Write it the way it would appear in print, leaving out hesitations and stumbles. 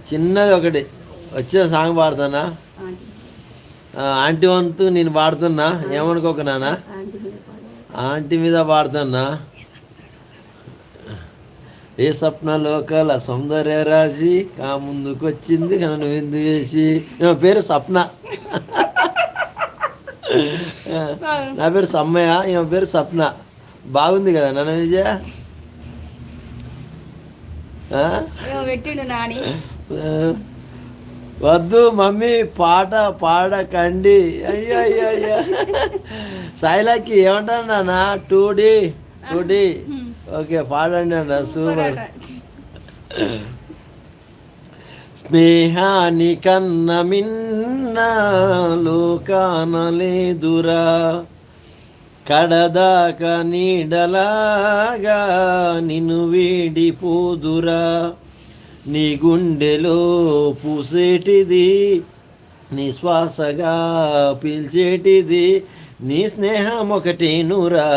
చిన్నది ఒకటి వచ్చిన సాంగ్ పాడుతున్నా. ఆంటీ వంతు నేను పాడుతున్నా, ఏమనుకోక నాన్న. ఆంటీ మీద పాడుతున్నా. ఏ స్వప్న లోకల సౌందర్య రాజీ కా ముందుకొచ్చింది నన్ను విందు చేసి. పేరు స్వప్న. నా పేరు సమ్మయ్య, ఈమె పేరు స్వప్న. బాగుంది కదా నాన్న విజయ? వద్దు మమ్మీ పాట పాడకండి. అయ్యో అయ్యో అయ్యో. సాయిలాకి ఏమంటాను నాన్న? 2D ఓకే పాడండి అన్న. సూపర్. స్నేహాని కన్న మిన్న లోకాన లేదురా, కడదాకా నీడలాగా నిన్ను వీడిపోదురా, నీ గుండెలో పూసేటిది నీ శ్వాసగా పీల్చేటిది నీ స్నేహం ఒకటేనురా.